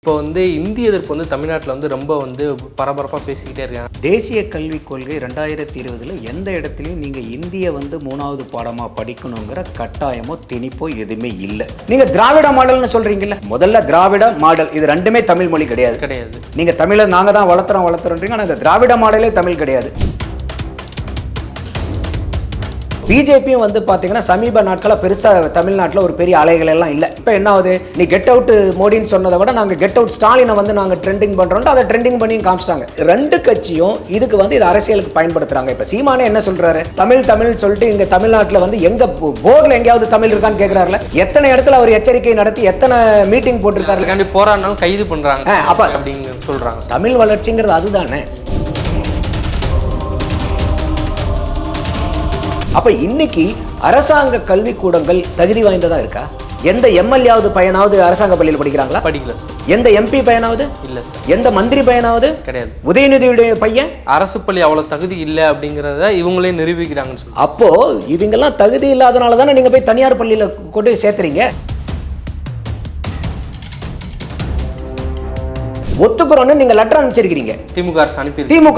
இப்போ இந்திய எதிர்ப்பு தமிழ்நாட்டில் ரொம்ப பரபரப்பாக பேசிக்கிட்டே இருக்காங்க. தேசிய கல்விக் கொள்கை 2020 எந்த இடத்துலையும் நீங்கள் இந்திய 3வது பாடமாக படிக்கணுங்கிற கட்டாயமோ திணிப்போ எதுவுமே இல்லை. நீங்கள் திராவிட மாடல்னு சொல்கிறீங்கல்ல, முதல்ல திராவிட மாடல் இது ரெண்டுமே தமிழ் மொழி கிடையாது. நீங்கள் தமிழை நாங்கள் தான் வளர்த்துறோன்றீங்க, ஆனால் இந்த திராவிட மாடலே தமிழ் கிடையாது. பிஜேபியும் பார்த்தீங்கன்னா சமீப நாட்களாக பெருசாக தமிழ்நாட்டில் ஒரு பெரிய அலைகள் எல்லாம் இல்லை. இப்போ என்ன ஆகுது, நீ கெட் அவுட் மோடின்னு சொன்னதை விட நாங்கள் கெட் அவுட் ஸ்டாலினை நாங்கள் ட்ரெண்டிங் பண்ணுறோம், அதை ட்ரெண்டிங் பண்ணியும் காமிச்சிட்டாங்க. ரெண்டு கட்சியும் இதுக்கு இது அரசியலுக்கு பயன்படுத்துறாங்க. இப்போ சீமானே என்ன சொல்றாரு, தமிழ் சொல்லிட்டு இங்கே தமிழ்நாட்டில் எங்க போர்டில் எங்கேயாவது தமிழ் இருக்கான்னு கேட்குறாருல. எத்தனை இடத்துல அவர் எச்சரிக்கை நடத்தி எத்தனை மீட்டிங் போட்டிருக்காரு, போராடினாலும் கைது பண்ணுறாங்க. அப்போ அப்படின்னு சொல்கிறாங்க. தமிழ் வளர்ச்சிங்கிறது அதுதானே. அப்ப இன்னைக்கு அரசாங்க கல்விக்கூடங்கள் தகுதி வாய்ந்ததா இருக்கா? எந்த எம்எல்ஏவது பையனாவது அரசாங்க பள்ளியில் படிக்கிறாங்களா? படிக்கல. எந்த எம்பி பையனாவது இல்ல சார். எந்த மந்திரி பையனாவது கிடையாது. உதயநிதியுடைய பையன் அரசு பள்ளி அவ்வளவு தகுதி இல்லை அப்படிங்கறத இவங்களே நிரூபிக்கிறாங்கன்னு சொல்லி. அப்போ இவங்கெல்லாம் தகுதி இல்லாதனால தானே நீங்க போய் தனியார் பள்ளியில கொண்டு சேர்த்துறீங்க. ஒத்துக்கிறோன்னு நீங்க லெட்டர் அனுப்பிச்சிருக்கீங்க. திமுக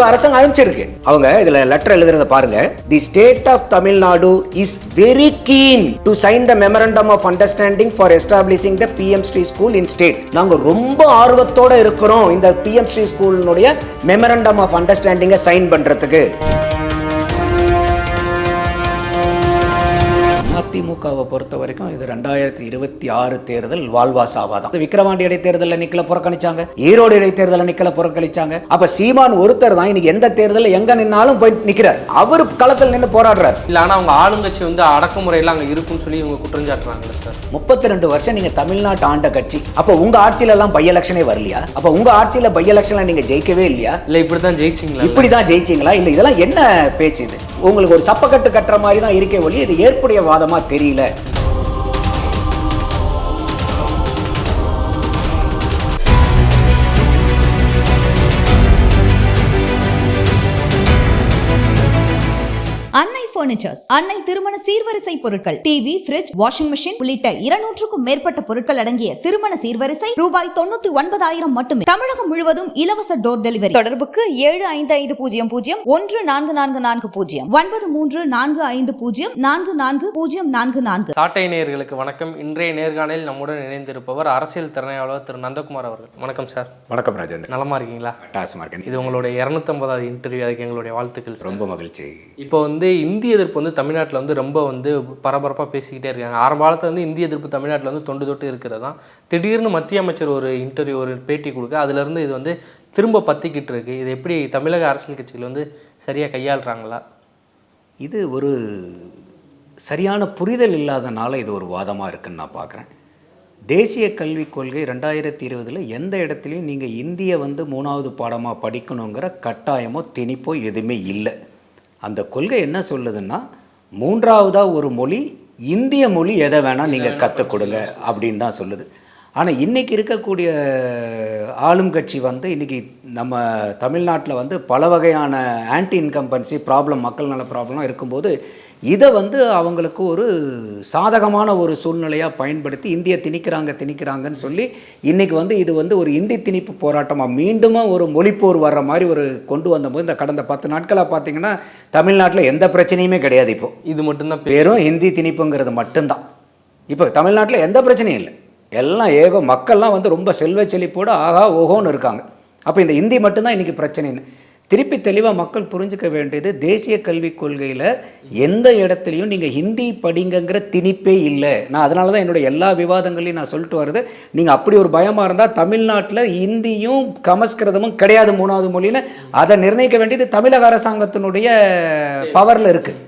அரசாங்கம் அனுப்பிச்சிருக்கு. அவங்க இதுல லெட்டர் எழுதுறத பாருங்க. The state of Tamil Nadu is very keen to sign the memorandum of understanding for establishing the PM Shri school in state. நாங்க ரொம்ப ஆர்வத்தோட இருக்கிறோம் இந்த பிஎம் ஸ்ரீ ஸ்கூலினுடைய மெமரண்டம் ஆஃப் அண்டர்ஸ்டாண்டிங்கை சைன் பண்றதுக்கு. அதிமுகவை பொறுத்த வரைக்கும் இது 2026 தேர்தல் வாழ்வா சாவாதான். விக்கிரவாண்டி இடைத்தேர்தலில் நிக்கல புறக்கணிச்சாங்க, ஈரோடு இடைத்தேர்தலில் நிக்கல புறக்கணிச்சாங்க. அப்ப சீமான் ஒருத்தர் தான் இன்னைக்கு எந்த தேர்தலில் எங்க நின்னாலும் போய் நிக்கிறார். அவர் களத்தில் நின்று போராடுறாரு. இல்ல ஆனா அவங்க ஆளுங்கட்சி அடக்குமுறையில் அங்க இருக்குன்னு சொல்லி இவங்க குற்றம் சாட்டுறாங்க சார். 32 வருஷம் நீங்க தமிழ்நாட்டு ஆண்ட கட்சி. அப்ப உங்க ஆட்சியில எல்லாம் பை எலெக்ஷனே வரலையா? அப்ப உங்க ஆட்சியில பை எலெக்ஷன்ல நீங்க ஜெயிக்கவே இல்லையா? இல்ல இப்படிதான் ஜெயிச்சிங்களா? இப்படிதான் ஜெயிச்சிங்களா? இல்ல இதெல்லாம் என்ன பேச்சு? இது உங்களுக்கு ஒரு சப்பக்கட்டு கட்டுற மாதிரி தான் இருக்கே ஒளி இது ஏற்புடைய வாதமா தெரியல. அன்னை பர்னிச்சர்ஸ், அன்னை திருமண சீர்வரிசை பொருட்கள், டிவி, ஃபிரிட்ஜ், வாஷிங் மெஷின் உள்ளிட்ட 200க்கும் மேற்பட்ட பொருட்கள் அடங்கிய திருமண சீர்வரிசை ரூபாய் 99,000 மட்டுமே. தமிழகம் முழுவதும் இலவச டோர் டெலிவரி. தொடர்புக்கு 7550014440 9345044044. சாட்டை நேயர்களுக்கு வணக்கம். இன்றைய நேர்காணலில் நம்முடன் இணைந்திருப்பவர் அரசியல் திறனாய்வாளர் திரு நந்தகுமார் அவர்கள். வணக்கம் சார். வணக்கம் ராஜேந்திரன். நலமா இருக்கீங்களா? இது உங்களுடைய 250வது இன்டர்வியூ. அதுக்கு எங்களுடைய வாழ்த்துக்கள். ரொம்ப மகிழ்ச்சி. இப்போ இந்திய எதிர்ப்பு தமிழ்நாட்டில் ரொம்ப பரபரப்பாக பேசிக்கிட்டே இருக்காங்க. ஆரம்ப காலத்தில் இந்திய எதிர்ப்பு தமிழ்நாட்டில் தொண்டு தொட்டு இருக்கிறதா, திடீர்னு மத்திய அமைச்சர் ஒரு இன்டர்வியூ ஒரு பேட்டி கொடுக்க அதுலேருந்து இது திரும்ப பற்றிக்கிட்டு இருக்கு. இது எப்படி தமிழக அரசியல் கட்சிகள் சரியாக கையாளுறாங்களா? இது ஒரு சரியான புரிதல் இல்லாதனால இது ஒரு வாதமாக இருக்குன்னு நான் பார்க்குறேன். தேசிய கல்விக் கொள்கை 2020 எந்த இடத்துலையும் நீங்கள் இந்திய 3வது பாடமாக படிக்கணுங்கிற கட்டாயமோ திணிப்போ எதுவுமே இல்லை. அந்த கொள்கை என்ன சொல்லுதுன்னா, 3வதாக ஒரு மொழி இந்திய மொழி எதை வேணால் நீங்கள் கற்றுக் கொடுங்க அப்படின்னு தான் சொல்லுது. ஆனால் இன்றைக்கி இருக்கக்கூடிய ஆளும் கட்சி இன்றைக்கி நம்ம தமிழ்நாட்டில் பல வகையான ஆன்டி இன்கம்பன்சி ப்ராப்ளம், மக்கள் நல ப்ராப்ளம்லாம் இருக்கும்போது இதை அவங்களுக்கு ஒரு சாதகமான ஒரு சூழ்நிலையாக பயன்படுத்தி இந்திய திணிக்கிறாங்கன்னு சொல்லி இன்றைக்கி இது ஒரு இந்தி திணிப்பு போராட்டமாக மீண்டும் ஒரு மொழிப்போர் வர்ற மாதிரி ஒரு கொண்டு வந்தபோது இந்த கடந்த 10 நாட்களாக பார்த்திங்கன்னா தமிழ்நாட்டில் எந்த பிரச்சனையுமே கிடையாது. இப்போது இது மட்டும்தான், வெறும் ஹிந்தி திணிப்புங்கிறது மட்டும்தான். இப்போ தமிழ்நாட்டில் எந்த பிரச்சனையும் இல்லை, எல்லாம் மக்கள்லாம் ரொம்ப செல்வ செழிப்போடு ஆகா ஓஹோன்னு இருக்காங்க. அப்போ இந்த ஹிந்தி மட்டும்தான் இன்றைக்கி பிரச்சனைன்னு திருப்பி தெளிவாக மக்கள் புரிஞ்சுக்க வேண்டியது, தேசிய கல்விக் கொள்கையில் எந்த இடத்துலையும் நீங்கள் ஹிந்தி படிங்கங்கிற திணிப்பே இல்லை. நான் அதனால தான் என்னுடைய எல்லா விவாதங்களையும் நான் சொல்லிட்டு வருது. நீங்கள் அப்படி ஒரு பயமாக இருந்தால் தமிழ்நாட்டில் ஹிந்தியும் சமஸ்கிருதமும் கிடையாது 3வது மொழின்னு அதை நிர்ணயிக்க வேண்டியது தமிழக அரசாங்கத்தினுடைய பவரில் இருக்குது.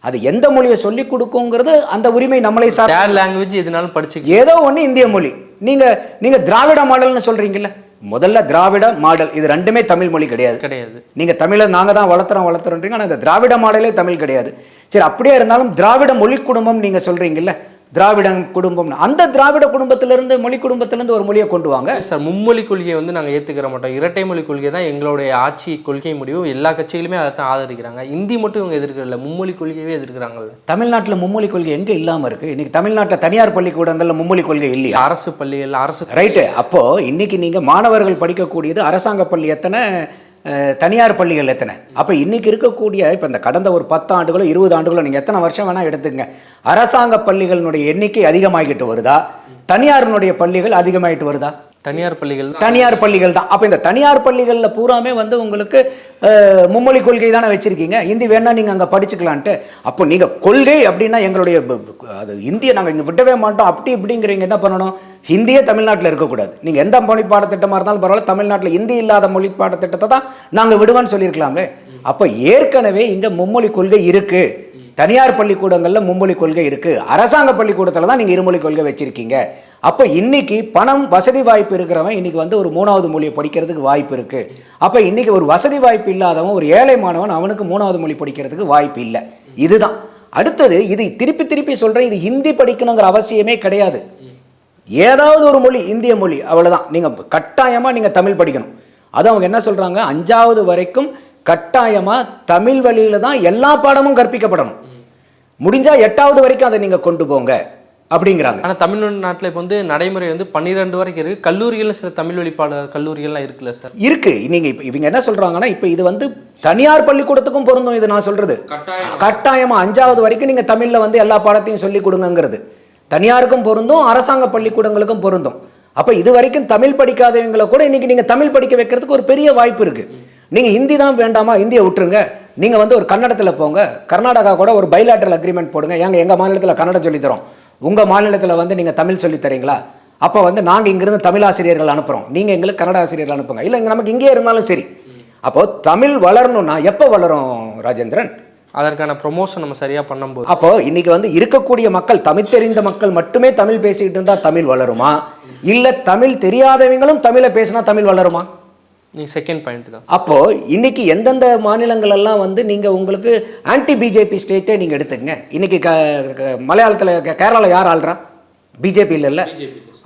அது எந்த மொழியை சொல்லிக் கொடுக்குங்கிறது அந்த உரிமை நம்மளை லாங்குவேஜ் எதுனாலும் படிச்சு ஏதோ ஒன்று இந்திய மொழி. நீங்கள் திராவிட மாடல்னு சொல்கிறீங்கல்ல, முதல்ல திராவிட மாடல் இது ரெண்டுமே தமிழ் மொழி கிடையாது. நீங்க தமிழை நாங்க தான் வளர்த்துறோன்றீங்க, ஆனால் இந்த திராவிட மாடலே தமிழ் கிடையாது. சரி, அப்படியே இருந்தாலும் திராவிட மொழி குடும்பம் நீங்க சொல்றீங்கல்ல, திராவிட குடும்பம், அந்த திராவிட குடும்பத்திலிருந்து மொழி குடும்பத்திலிருந்து ஒரு மொழியை கொண்டு வாங்க. சார், மும்மொழி கொள்கையை வந்து நாங்கள் ஏற்றுக்கிற மாட்டோம், இரட்டை மொழி கொள்கை தான் எங்களுடைய ஆட்சி கொள்கை முடிவு, எல்லா கட்சிகளுமே அதை தான் ஆதரிக்கிறாங்க. இந்தி மட்டும் இவங்க எதிர்க்கல, மும்மொழி கொள்கையே எதிர்க்கிறாங்கல்ல. தமிழ்நாட்டில் மும்மொழி கொள்கை எங்கே இல்லாமல் இருக்குது? இன்றைக்கி தமிழ்நாட்டில் தனியார் பள்ளிக்கூடங்களில் மும்மொழி கொள்கை இல்லையா? அரசு பள்ளிகள், அரசு ரைட்டு. அப்போது இன்றைக்கி நீங்கள் மாணவர்கள் படிக்கக்கூடியது அரசாங்க பள்ளி எத்தனை, தனியார் பள்ளிகள் எத்தனை? அப்போ இன்றைக்கி இருக்கக்கூடிய இப்போ இந்த கடந்த ஒரு 10 ஆண்டுகளோ 20 ஆண்டுகளோ நீங்கள் எத்தனை வருஷம் வேணால் எடுத்துங்க, அரசாங்க பள்ளிகளினுடைய எண்ணிக்கை அதிகமாகிட்டு வருதா, தனியாரினுடைய பள்ளிகள் அதிகமாகிட்டு வருதா? தனியார் பள்ளிகள் தான். தனியார் பள்ளிகள் தான். அப்போ இந்த தனியார் பள்ளிகளில் பூராமே வந்து உங்களுக்கு மும்மொழி கொள்கை தானே வச்சுருக்கீங்க, ஹிந்தி வேணால் நீங்கள் அங்கே படிச்சுக்கலான்ட்டு. அப்போ நீங்கள் கொள்கை அப்படின்னா எங்களுடைய அது இந்தியை நாங்கள் இங்கே விடவே மாட்டோம் அப்படி இப்படிங்கிறீங்க. என்ன பண்ணணும்? ஹிந்தியே தமிழ்நாட்டில் இருக்கக்கூடாது. நீங்கள் எந்த மொழி பாடத்திட்டமாக இருந்தாலும் பரவாயில்ல, தமிழ்நாட்டில் ஹிந்தி இல்லாத மொழி பாடத்திட்டத்தை தான் நாங்கள் விடுவோன்னு சொல்லியிருக்கலாமே. அப்போ ஏற்கனவே இங்கே மும்மொழி கொள்கை இருக்குது, தனியார் பள்ளிக்கூடங்களில் மும்மொழி கொள்கை இருக்குது, அரசாங்க பள்ளிக்கூடத்தில் தான் நீங்கள் இருமொழி கொள்கை வச்சுருக்கீங்க. அப்போ இன்றைக்கி பணம் வசதி வாய்ப்பு இருக்கிறவன் இன்றைக்கி வந்து ஒரு 3வது மொழியை படிக்கிறதுக்கு வாய்ப்பு இருக்குது. அப்போ இன்றைக்கி ஒரு வசதி வாய்ப்பு இல்லாதவன், ஒரு ஏழை மாணவன், அவனுக்கு 3வது மொழி படிக்கிறதுக்கு வாய்ப்பு இல்லை. இதுதான். அடுத்தது, இது திருப்பி திருப்பி சொல்கிறேன், இது ஹிந்தி படிக்கணுங்கிற அவசியமே கிடையாது. ஏதாவது ஒரு மொழி, இந்திய மொழி, அவ்வளோதான். நீங்கள் கட்டாயமாக நீங்கள் தமிழ் படிக்கணும். அது அவங்க என்ன சொல்கிறாங்க, 5வது வரைக்கும் கட்டாயமாக தமிழ் வழியில் தான் எல்லா பாடமும் கற்பிக்கப்படணும். முடிஞ்சால் 8வது வரைக்கும் அதை நீங்கள் கொண்டு போங்க அப்படிங்கிறாங்க. ஆனால் தமிழ்நாட்டில் இப்போ வந்து நடைமுறை வந்து 12 வரைக்கும் இருக்குது. கல்லூரிகள் சில தமிழ் வழி கல்லூரிகள்லாம் இருக்குல்ல சார்? இருக்குது. நீங்கள் இப்போ இவங்க என்ன சொல்கிறாங்கன்னா, இப்போ இது வந்து தனியார் பள்ளிக்கூடத்துக்கும் பொருந்தும். இது நான் சொல்கிறது கட்டாயமாக 5வது வரைக்கும் நீங்கள் தமிழில் வந்து எல்லா பாடத்தையும் சொல்லிக் கொடுங்கிறது தனியாருக்கும் பொருந்தும், அரசாங்க பள்ளிக்கூடங்களுக்கும் பொருந்தும். அப்போ இது வரைக்கும் தமிழ் படிக்காதவங்களை கூட இன்றைக்கி நீங்கள் தமிழ் படிக்க வைக்கிறதுக்கு ஒரு பெரிய வாய்ப்பு இருக்குது. நீங்கள் ஹிந்தி தான் வேண்டாமா, இந்தியை விட்டுருங்க, நீங்கள் வந்து ஒரு கன்னடத்தில் போங்க, கர்நாடகா கூட ஒரு பைலாட்ரல் அக்ரிமெண்ட் போடுங்க. எங்கள் மாநிலத்தில் கன்னடம் சொல்லித்தரோம், உங்கள் மாநிலத்தில் வந்து நீங்கள் தமிழ் சொல்லித்தரீங்களா? அப்போ வந்து நாங்கள் இங்கேருந்து தமிழ் ஆசிரியர்கள் அனுப்புகிறோம், நீங்கள் எங்களுக்கு கன்னட ஆசிரியர்கள் அனுப்புங்க. இல்லை, இங்கே நமக்கு இங்கே இருந்தாலும் சரி. அப்போது தமிழ் வளரணும்னா எப்போ வளரும் ராஜேந்திரன்? அதற்கான ப்ரொமோஷன் நம்ம சரியாக பண்ணும்போது. அப்போது இன்றைக்கி வந்து இருக்கக்கூடிய மக்கள், தமிழ் தெரிந்த மக்கள் மட்டுமே தமிழ் பேசிக்கிட்டு இருந்தால் தமிழ் வளருமா? இல்லை தமிழ் தெரியாதவங்களும் தமிழை பேசினா தமிழ் வளருமா? நீங்கள் செகண்ட் பாயிண்ட் தான். அப்போது இன்றைக்கி எந்தெந்த மாநிலங்களெல்லாம் வந்து நீங்கள் உங்களுக்கு ஆன்டி பிஜேபி ஸ்டேட்டே நீங்கள் எடுத்துக்கங்க. இன்றைக்கி மலையாளத்தில் கேரளாவில் யார் ஆள்றா? பிஜேபி இல்லைல்ல,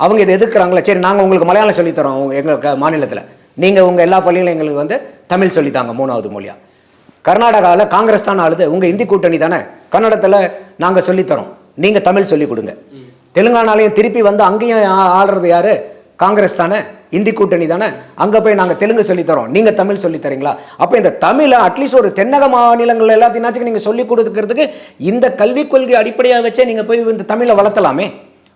அவங்க இதை எதிர்க்கிறாங்களே. சரி, நாங்கள் உங்களுக்கு மலையாளம் சொல்லித்தரோம் எங்கள் மாநிலத்தில், நீங்கள் உங்கள் எல்லா பள்ளிகளும் எங்களுக்கு வந்து தமிழ் சொல்லித்தாங்க 3வது மொழியாக. கர்நாடகாவில் காங்கிரஸ் தானே ஆளுது, உங்கள் இந்தி கூட்டணி தானே, கன்னடத்தில் நாங்கள் சொல்லித்தரோம், நீங்கள் தமிழ் சொல்லிக் கொடுங்க. தெலுங்கானாலையும் திருப்பி வந்து அங்கேயும் ஆளுறது யார்? காங்கிரஸ் தானே, இந்தி கூட்டணி தானே, அங்கே போய் நாங்கள் தெலுங்கு சொல்லித்தரோம், நீங்கள் தமிழ் சொல்லித்தரீங்களா? அப்போ இந்த தமிழை அட்லீஸ்ட் ஒரு தென்னக மாநிலங்கள் எல்லாத்தையும் நீங்கள் சொல்லிக் கொடுக்கறதுக்கு இந்த கல்விக் கொள்கை அடிப்படையாக வச்சே நீங்கள் போய் இந்த தமிழை வளர்த்தலாமே.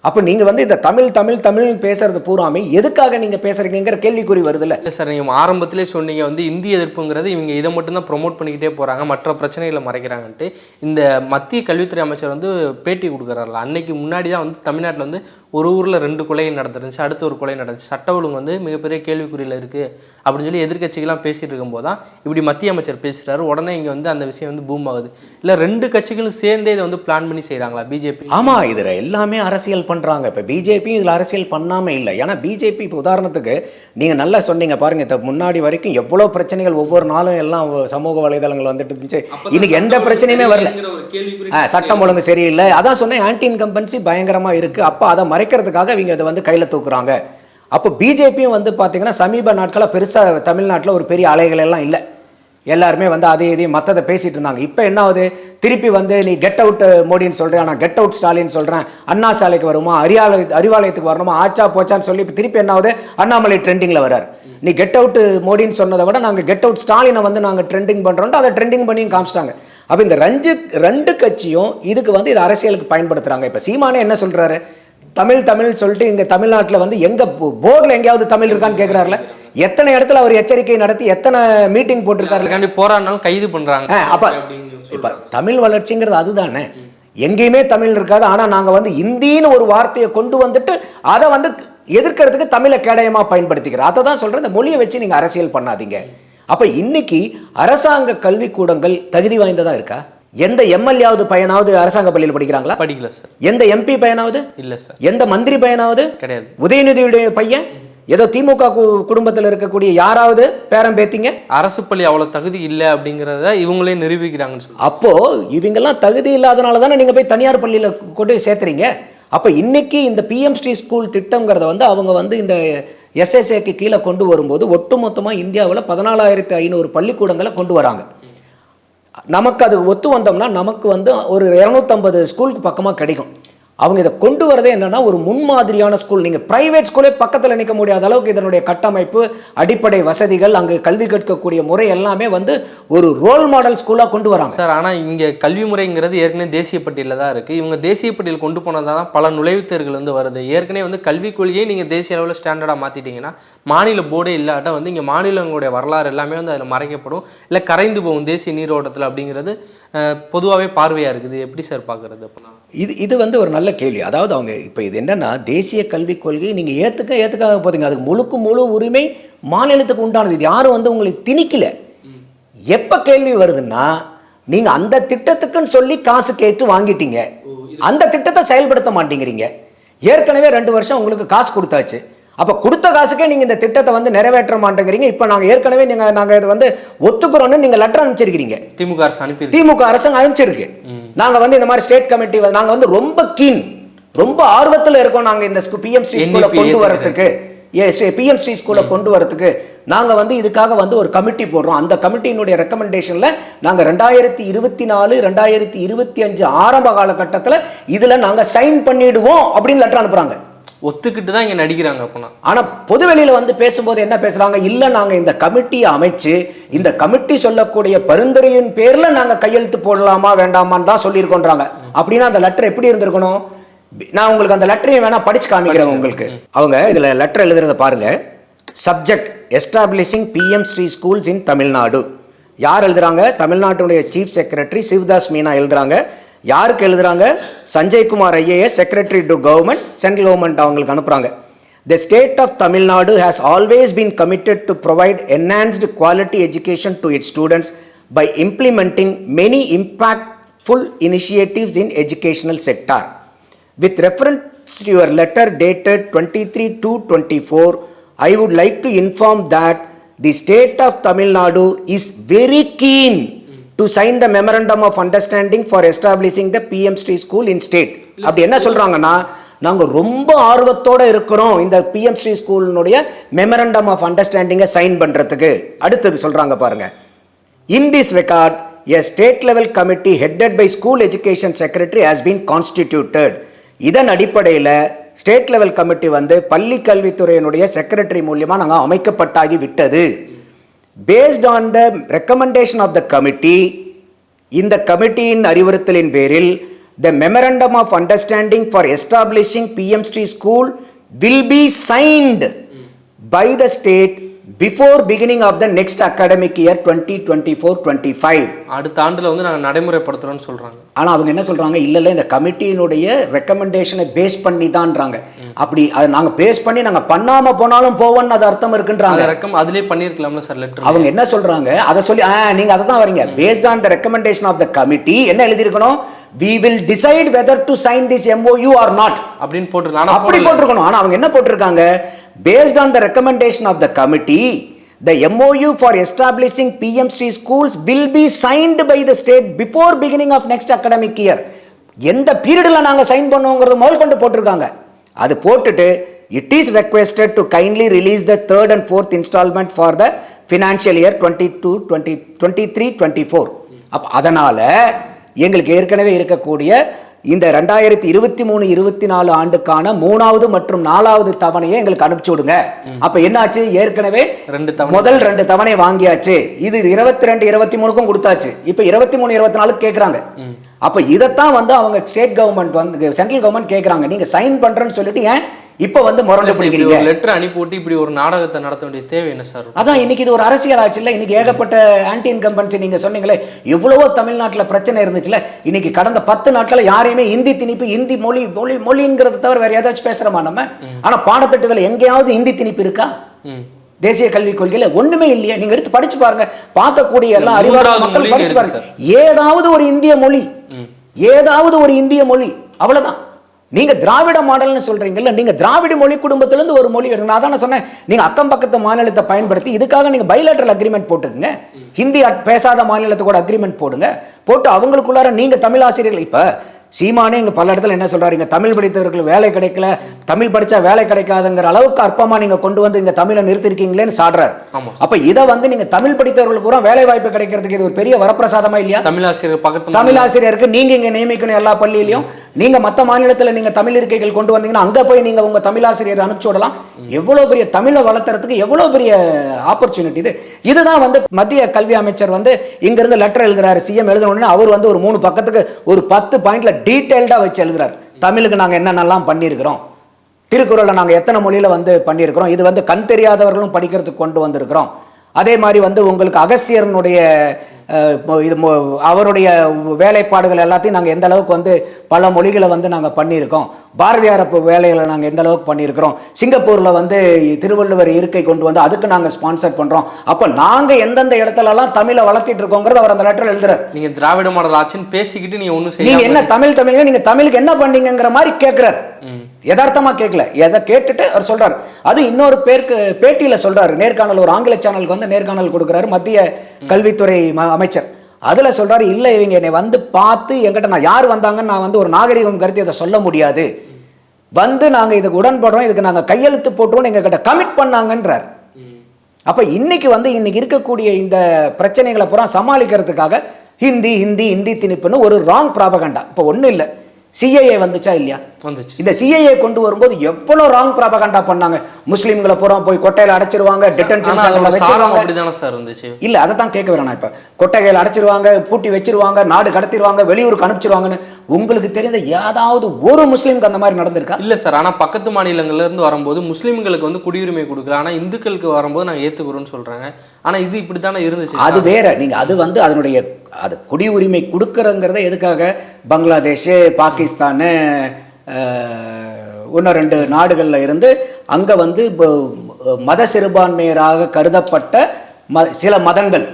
அப்போ நீங்கள் வந்து இந்த தமிழ் பேசுறது பூராமே எதுக்காக நீங்கள் பேசுறீங்கிற கேள்விக்குறி வருதுல்ல? இல்லை சார், நீங்கள் ஆரம்பத்திலே சொன்னீங்க வந்து இந்திய எதிர்ப்புங்கிறது இவங்க இதை மட்டும்தான் ப்ரொமோட் பண்ணிக்கிட்டே போகிறாங்க, மற்ற பிரச்சனைகளை மறைக்கிறாங்கன்ட்டு. இந்த மத்திய கல்வித்துறை அமைச்சர் வந்து பேட்டி கொடுக்குறாருல, அன்னைக்கு முன்னாடி தான் வந்து தமிழ்நாட்டில் வந்து ஒரு ஊரில் 2 கொலை நடந்துருந்துச்சு, அடுத்து ஒரு கொலை நடந்துச்சு, சட்ட ஒழுங்கு வந்து மிகப்பெரிய கேள்விக்குறியில் இருக்குது அப்படின்னு சொல்லி எதிர்கட்சிகள்லாம் பேசிகிட்டு இருக்கும்போது தான் இப்படி மத்திய அமைச்சர் பேசுகிறாரு. உடனே இங்கே வந்து அந்த விஷயம் வந்து பூம் ஆகுது. இல்லை 2 கட்சிகளும் சேர்ந்தே இதை வந்து பிளான் பண்ணி செய்கிறாங்களா பிஜேபி? ஆமாம், இதில் எல்லாமே அரசியல் பண்ணுறாங்க. இப்போ பிஜேபியும் இதில் அரசியல் பண்ணாமல் இல்லை. ஏன்னா பிஜேபி இப்போ உதாரணத்துக்கு நீங்கள் நல்லா சொன்னீங்க பாருங்கள், இப்போ முன்னாடி வரைக்கும் எவ்வளோ பிரச்சனைகள் ஒவ்வொரு நாளும் எல்லாம் சமூக வலைதளங்கள் வந்துட்டு இருந்துச்சு. இன்னைக்கு எந்த பிரச்சனையுமே வரல, சட்டம் ஒழுங்கு சரியில்லை, அதான் சொன்னேன், ஆன்டி இன்கம்பன்சி பயங்கரமாக இருக்குது. அப்போ அதை மறைக்கிறதுக்காக இவங்க அதை வந்து கையில் தூக்குறாங்க. அப்போ பிஜேபியும் வந்து பார்த்தீங்கன்னா சமீப நாட்களாக பெருசாக தமிழ்நாட்டில் ஒரு பெரிய அலைகள் எல்லாம் இல்லை, எல்லாருமே வந்து அதே இதையும் மற்றதை பேசிகிட்டு இருந்தாங்க. இப்போ என்ன ஆகுது, திருப்பி வந்து நீ கெட் அவுட் மோடின்னு சொல்கிறேன், நான் கெட் அவுட் ஸ்டாலின் சொல்கிறேன், அண்ணா சாலைக்கு வருமா, அறிவாலயத்துக்கு வரணுமா, ஆச்சா போச்சான்னு சொல்லி இப்போ திருப்பி என்ன ஆகுது, அண்ணாமலை ட்ரெண்டிங்கில் வர்றார். நீ கெட் அவுட் மோடின்னு சொன்னதை விட நாங்கள் கெட் அவுட் ஸ்டாலினை வந்து நாங்கள் ட்ரெண்டிங் பண்ணுறோன்ட்டு அதை ட்ரெண்டிங் பண்ணியும் காமிச்சிட்டாங்க. அப்போ இந்த 2 கட்சியும் இதுக்கு வந்து இது அரசியலுக்கு பயன்படுத்துகிறாங்க. இப்போ சீமானே என்ன சொல்கிறாரு, தமிழ் சொல்லிட்டு இங்கே தமிழ்நாட்டில் வந்து எங்கள் போர்டில் எங்கேயாவது தமிழ் இருக்கான்னு கேட்குறாருல. எத்தனை இடத்துல அவர் எச்சரிக்கை நடத்தி எத்தனை மீட்டிங் போட்டிருக்காரு, போராடினாலும் கைது பண்ணுறாங்க. அப்போ இப்போ தமிழ் வளர்ச்சிங்கிறது அதுதானே, எங்கேயுமே தமிழ் இருக்காது. ஆனால் நாங்கள் வந்து இந்தின்னு ஒரு வார்த்தையை கொண்டு வந்துட்டு அதை வந்து எதிர்க்கிறதுக்கு தமிழை கேடயமாக பயன்படுத்திக்கிறோம். அதை தான் சொல்கிறேன், இந்த மொழியை வச்சு நீங்கள் அரசியல் பண்ணாதீங்க. அப்போ இன்னைக்கு அரசாங்க கல்விக்கூடங்கள் தகுதி வாய்ந்ததாக இருக்கா? எந்த எம்எல்ஏவது பையனாவது அரசாங்க பள்ளியில் படிக்கிறாங்களா? படிக்கல சார். எந்த எம்பி பையனாவது இல்லை சார். எந்த மந்திரி பையனாவது கிடையாது. உதயநிதியுடைய பையன், ஏதோ திமுக குடும்பத்தில் இருக்கக்கூடிய யாராவது பேரம் பேத்திங்க? அரசு பள்ளி அவ்வளோ தகுதி இல்லை அப்படிங்கிறத இவங்களே நிரூபிக்கிறாங்கன்னு சொல்லி. அப்போ இவங்கெல்லாம் தகுதி இல்லாதனால தானே நீங்கள் போய் தனியார் பள்ளியில் கொண்டு போய் சேர்த்துறீங்க. அப்போ இன்னைக்கு இந்த பிஎம் ஸ்ரீ ஸ்கூல் திட்டங்கிறத வந்து அவங்க வந்து இந்த எஸ்எஸ்ஏக்கு கீழே கொண்டு வரும்போது ஒட்டுமொத்தமாக இந்தியாவில் 14,500 பள்ளிக்கூடங்களை கொண்டு வராங்க. நமக்கு அது ஒத்து வந்தோம்னா நமக்கு வந்து ஒரு 250 ஸ்கூலுக்கு பக்கமாக கிடைக்கும். அவங்க இதை கொண்டு வரதே என்னன்னா ஒரு முன்மாதிரியான ஸ்கூல். நீங்கள் பிரைவேட் ஸ்கூலே பக்கத்தில் நிற்க முடியாத அளவுக்கு இதனுடைய கட்டமைப்பு, அடிப்படை வசதிகள், அங்கே கல்வி கற்கக்கூடிய முறை எல்லாமே வந்து ஒரு ரோல் மாடல் ஸ்கூலாக கொண்டு வராங்க சார். ஆனால் இங்கே கல்வி முறைங்கிறது ஏற்கனவே தேசிய பட்டியலில் தான் இருக்குது. இவங்க தேசிய பட்டியல் கொண்டு போனதால் தான் பல நுழைவுத்தேர்கள் வந்து வருது. ஏற்கனவே வந்து கல்விக் கொள்கையை நீங்கள் தேசிய அளவில் ஸ்டாண்டர்டாக மாற்றிட்டீங்கன்னா மாநில போர்டே இல்லாட்ட வந்து இங்கே மாநிலங்களுடைய வரலாறு எல்லாமே வந்து அதில் மறைக்கப்படும், இல்லை கரைந்து போகும் தேசிய நீரோட்டத்தில் அப்படிங்கிறது பொதுவாகவே பார்வையாக இருக்குது. எப்படி சார் பார்க்குறது? அப்படின்னா இது வந்து ஒரு நல்ல கேள்வி. அதாவது அவங்க இப்போ இது என்னன்னா தேசிய கல்விக் கொள்கையை நீங்கள் ஏற்றுக்காக போதுங்க, அதுக்கு முழு உரிமை மாநிலத்துக்கு உண்டானது. இது யாரும் வந்து உங்களுக்கு திணிக்கல. எப்போ கேள்வி வருதுன்னா நீங்கள் அந்த திட்டத்துக்குன்னு சொல்லி காசு கேட்டு வாங்கிட்டீங்க, அந்த திட்டத்தை செயல்படுத்த மாட்டேங்கிறீங்க. ஏற்கனவே 2 வருஷம் உங்களுக்கு காசு கொடுத்தாச்சு. அப்போ கொடுத்த காசுக்கே நீங்கள் இந்த திட்டத்தை வந்து நிறைவேற்ற மாட்டேங்கிறீங்க. இப்போ நாங்கள் ஏற்கனவே நாங்கள் இதை வந்து ஒத்துக்கிறோன்னு நீங்கள் லெட்டர் அனுப்பிச்சிருக்கிறீங்க. திமுக அரசாங்கம் அனுப்பிச்சிருக்கு. நாங்கள் வந்து இந்த மாதிரி ஸ்டேட் கமிட்டி நாங்கள் வந்து ரொம்ப ஆர்வத்தில் இருக்கோம். நாங்கள் இந்த பிஎம் ஸ்ரீ ஸ்கூலை கொண்டு வரத்துக்கு, பிஎம் ஸ்ரீ ஸ்கூலை கொண்டு வரத்துக்கு நாங்கள் வந்து இதுக்காக வந்து ஒரு கமிட்டி போடுறோம். அந்த கமிட்டியினுடைய ரெக்கமெண்டேஷனில் நாங்கள் 2024, 2025 ஆரம்ப காலகட்டத்தில் இதில் நாங்கள் சைன் பண்ணிடுவோம் அப்படின்னு லெட்டர் அனுப்புகிறாங்க. ஒத்துக்கிட்டு தான் இங்கே நடிக்கிறாங்க. அப்படின்னா ஆனால் பொதுவெளியில் வந்து பேசும்போது என்ன பேசுகிறாங்க, இல்லை நாங்கள் இந்த கமிட்டியை அமைச்சு இந்த கமிட்டி சொல்லக்கூடிய பரிந்துரையின் பேரில் நாங்கள் கையெழுத்து போடலாமா வேண்டாமான்னு தான் சொல்லியிருக்கோன்றாங்க. அப்படின்னா அந்த லெட்டர் எப்படி இருந்திருக்கணும்? நான் உங்களுக்கு அந்த லெட்டரையும் வேணா படிச்சு காமிக்கிறேன் உங்களுக்கு. அவங்க இதில் லெட்டர் எழுதுறத பாருங்க. Subject establishing PM Shri schools in Tamil Nadu. யார் எழுதுறாங்க? தமிழ்நாட்டுடைய சீஃப் செக்ரட்டரி சிவ்தாஸ் மீனா எழுதுறாங்க. யாருக்கு எழுதுறாங்க? Sanjay Kumar IAS, secretary to government, central government அவங்களுக்கு அனுப்புறாங்க. The state of Tamil Nadu has always been committed to provide enhanced quality education to its students by implementing many impactful initiatives in educational sector. With reference to your letter dated 23/2/24, I would like to inform that the state of Tamil Nadu is very keen to sign the memorandum of understanding for establishing the PM Street School in state. அப்படி என்ன சொல்றாங்கன்னா, நாங்கள் ரொம்ப ஆர்வத்தோட இருக்கிறோம் இந்த PM Shri ஸ்கூலினுடைய memorandum of அண்டர்ஸ்டாண்டிங்கை சைன் பண்ணுறதுக்கு. அடுத்தது சொல்கிறாங்க பாருங்க. In this record a state level committee headed by school education secretary has been constituted. இதன் அடிப்படையில் ஸ்டேட் லெவல் கமிட்டி வந்து பள்ளி கல்வித்துறையினுடைய செக்ரட்டரி மூலியமாக நாங்கள் அமைக்கப்பட்டாகி விட்டது. Based on the recommendation of the committee, இந்த கமிட்டியின் அறிவுறுத்தலின் பேரில் the memorandum of understanding for establishing PM Street School will be signed by the state before beginning of the next academic year 2024-25. அடுத்த ஆண்டுல வந்து நாங்கள் நடைமுறைப்படுத்துறோம்னு சொல்றாங்க. ஆனால் அவங்க என்ன சொல்றாங்க, இல்லை இந்த கமிட்டியினுடைய ரெக்கமெண்டேஷனை பேஸ் பண்ணி தான்றாங்க. அப்படி அது நாங்கள் பேஸ் பண்ணி நாங்கள் பண்ணாம போனாலும் போவோம்னு அது அர்த்தம் இருக்குன்றாங்க. அதிலே பண்ணியிருக்கலாம்ல சார் லெட்டர். அவங்க என்ன சொல்றாங்க அதை சொல்லி நீங்க அதை தான் வரீங்க. Based on the recommendation of the committee என்ன எழுதியிருக்கணும்? We will decide whether to sign this MOU or not. அப்படின்னு போட்டுருக்காங்க. அப்படி போட்டுருக்கணும். ஆனா அவங்க என்ன போட்டிருக்காங்க? Based on the recommendation of the committee, the MOU for establishing PM Street Schools will be signed by the state before beginning of next academic year. எந்த பீரியட்ல நாங்க சைன் பண்ணுவோங்கிறது முதல் கொண்டு போட்டிருக்காங்க. அது போட்டுட்டு it is requested to kindly release the third and fourth installment for the financial year 23-24. அப்ப அதனால எங்களுக்கு ஏற்கனவே இருக்கக்கூடிய இந்த 2023-24 ஆண்டுக்கான 3வது மற்றும் 4வது தவணையை எங்களுக்கு அனுப்பிச்சு விடுங்க. அப்ப என்னாச்சு? ஏற்கனவே முதல் 2 தவணை வாங்கியாச்சு. இது 22-23க்கும் கொடுத்தாச்சு. இப்ப 23-24 கேட்கறாங்க. அப்ப இதைத்தான் வந்து அவங்க ஸ்டேட் கவர்மெண்ட் வந்து சென்ட்ரல் கவர்மெண்ட் கேட்கறாங்க. நீங்க சைன் பண்றேன்னு சொல்லிட்டு ஏன் இப்ப வந்து முரண்டு பிடிக்கிறீங்க? லெட்டர் அனுப்பி விட்டு இப்படி ஒரு நாடகத்தை நடத்த வேண்டிய தேவை என்ன சார்? அதான் இன்னைக்கு இது ஒரு அரசியல் ஆச்சு இல்ல. இன்னைக்கு ஏகப்பட்ட ஆன்டி இன்கம்பன்சி நீங்க சொன்னீங்களே, எவ்வளவோ தமிழ்நாட்டில் பிரச்சனை இருந்துச்சுல. இன்னைக்கு கடந்த 10 நாட்கள யாரையுமே இந்தி திணிப்பு, இந்தி மொழிங்கிறத தவிர வேற ஏதாச்சும் பேசுறோமா நம்ம? ஆனா பாடத்திட்டத்தில் எங்கேயாவது இந்தி திணிப்பு இருக்கா? தேசிய கல்விக் கொள்கையில ஒண்ணுமே இல்லையா? நீங்க எடுத்து படிச்சு பாருங்க. பார்க்கக்கூடிய எல்லா அறிவார்ந்த மக்கள் படிச்சு பாருங்க. ஏதாவது ஒரு இந்திய மொழி, ஏதாவது ஒரு இந்திய மொழி, அவ்வளவுதான். நீங்க திராவிட மாடல்னு சொல்றீங்கல்ல, நீங்க திராவிட மொழி குடும்பத்திலிருந்து ஒரு மொழி எடுங்க. நான் தானே சொன்னேன், நீங்க அக்கம் பக்கத்து மாநிலத்தை பயன்படுத்தி இதுக்காக நீங்க பைலேட்டரல் அக்ரிமெண்ட் போட்டுக்குங்க. ஹிந்தி பேசாத மாநிலத்தை கூட அக்ரிமெண்ட் போடுங்க. போட்டு அவங்களுக்குள்ளார நீங்க தமிழ் ஆசிரியர்கள், இப்ப சீமானே இங்கே பல இடத்துல என்ன சொல்கிறார், இங்கே தமிழ் படித்தவர்கள் வேலை கிடைக்கல, தமிழ் படித்தா வேலை கிடைக்காதுங்கிற அளவுக்கு அற்பமாக நீங்கள் கொண்டு வந்து இங்கே தமிழை நிறுத்திருக்கீங்களேன்னு சாடுறார். அப்போ இதை வந்து நீங்கள் தமிழ் படித்தவர்கள் பூரா வேலை வாய்ப்பு கிடைக்கிறதுக்கு இது ஒரு பெரிய வரப்பிரசாதமா இல்லையா? தமிழ் ஆசிரியர் பக்கத்து தமிழ் ஆசிரியருக்கு நீங்கள் இங்கே நியமிக்கணும் எல்லா பள்ளியிலையும். நீங்கள் மற்ற மாநிலத்தில் நீங்கள் தமிழ் இருக்கைகள் கொண்டு வந்தீங்கன்னா அங்கே போய் நீங்கள் உங்கள் தமிழ் ஆசிரியர் அனுப்பிச்சு விடலாம். எவ்வளோ பெரிய தமிழை வளர்த்துறதுக்கு எவ்வளோ பெரிய ஆப்பர்ச்சுனிட்டி இது. இதுதான் வந்து மத்திய கல்வி அமைச்சர் வந்து இங்கிருந்து லெட்டர் எழுதுறாரு, சிஎம் எழுதணும்னு அவர் வந்து ஒரு 3 பக்கத்துக்கு ஒரு 10 பாயிண்ட்ல டீட்டெயில்டாக வச்சு எழுதுறாரு. தமிழுக்கு நாங்கள் என்னென்னலாம் பண்ணியிருக்கிறோம், திருக்குறளை நாங்கள் எத்தனை மொழியில் வந்து பண்ணியிருக்கிறோம், இது வந்து கண் தெரியாதவர்களும் படிக்கிறதுக்கு கொண்டு வந்திருக்கிறோம். அதே மாதிரி வந்து உங்களுக்கு அகஸ்தியரனுடைய இது அவருடைய வேலைப்பாடுகள் எல்லாத்தையும் நாங்கள் எந்த அளவுக்கு வந்து பல மொழிகளை வந்து நாங்கள் பண்ணியிருக்கோம். பாரதியார் வேலைகளை நாங்கள் எந்த அளவுக்கு பண்ணியிருக்கிறோம். சிங்கப்பூரில் வந்து திருவள்ளுவர் இருக்கை கொண்டு வந்து அதுக்கு நாங்கள் ஸ்பான்சர் பண்ணுறோம். அப்போ நாங்கள் எந்தெந்த இடத்துலலாம் தமிழை வளர்த்திட்டு இருக்கோங்கிறது அவர் அந்த லெட்டர் எழுதுறாரு. நீங்கள் திராவிட மாடல் ஆட்சின்னு பேசிக்கிட்டு நீங்கள் ஒன்றும் செய்ய, நீங்கள் என்ன தமிழ் நீங்கள் தமிழுக்கு என்ன பண்ணீங்கிற மாதிரி கேட்குறாரு. யதார்த்தமா கேட்கல, எதை கேட்டுட்டு அவர் சொல்றாரு. அது இன்னொரு பேருக்கு பேட்டியில் சொல்றாரு, நேர்காணல், ஒரு ஆங்கில சேனலுக்கு வந்து நேர்காணல் கொடுக்குறாரு மத்திய கல்வித்துறை அமைச்சர். அதுல சொல்றாரு, இல்லை இவங்க என்னை வந்து பார்த்து என்கிட்ட நான் யார் வந்தாங்கன்னு நான் வந்து ஒரு நாகரிகம் கருத்து இதை சொல்ல முடியாது, வந்து நாங்கள் இதுக்கு உடன்படுறோம், இதுக்கு நாங்கள் கையெழுத்து போட்டுருவோம் எங்ககிட்ட கமிட் பண்ணாங்கன்றார். அப்போ இன்னைக்கு இருக்கக்கூடிய இந்த பிரச்சனைகளை பூரா சமாளிக்கிறதுக்காக ஹிந்தி ஹிந்தி ஹிந்தி திணிப்புன்னு ஒரு ராங் ப்ராபகண்டா. இப்போ ஒன்றும் இல்லை, சிஏஏ வந்துச்சா இல்லையா? இந்த சிஏஏ கொண்டு வரும்போது எவ்வளவு ராங் ப்ராபகண்டா பண்ணாங்க. முஸ்லிம்களை பூரா போய் கொட்டையில அடைச்சிருவாங்க, டிடென்ஷன் சென்டர்ல வச்சிருவாங்க. இல்ல அதை தான் கேட்க வரேன் நான். இப்ப கொட்டைகளை அடைச்சிருவாங்க, பூட்டி வச்சிருவாங்க, நாடு கடத்திடுவாங்க, வெளியூருக்கு அனுப்பிச்சிருவாங்கன்னு உங்களுக்கு தெரிந்த ஏதாவது ஒரு முஸ்லீமுக்கு அந்த மாதிரி நடந்திருக்கா? இல்ல சார். ஆனா பக்கத்து மாநிலங்கள்ல இருந்து வரும்போது முஸ்லீம்களுக்கு வந்து குடியுரிமை கொடுக்கல, ஆனா இந்துக்களுக்கு வரும்போது நாங்க ஏத்துக்கிறோம்னு சொல்றாங்க. ஆனா இது இப்படித்தானே இருந்துச்சு. அது வேற. நீங்க அது வந்து அதனுடைய அது குடியுரிமை கொடுக்கறங்கிறத எதுக்காக பங்களாதேஷ், பாகிஸ்தானு, 1-2 நாடுகளில் இருந்து அங்கே வந்து மத சிறுபான்மையராக கருதப்பட்ட சில மதங்கள்,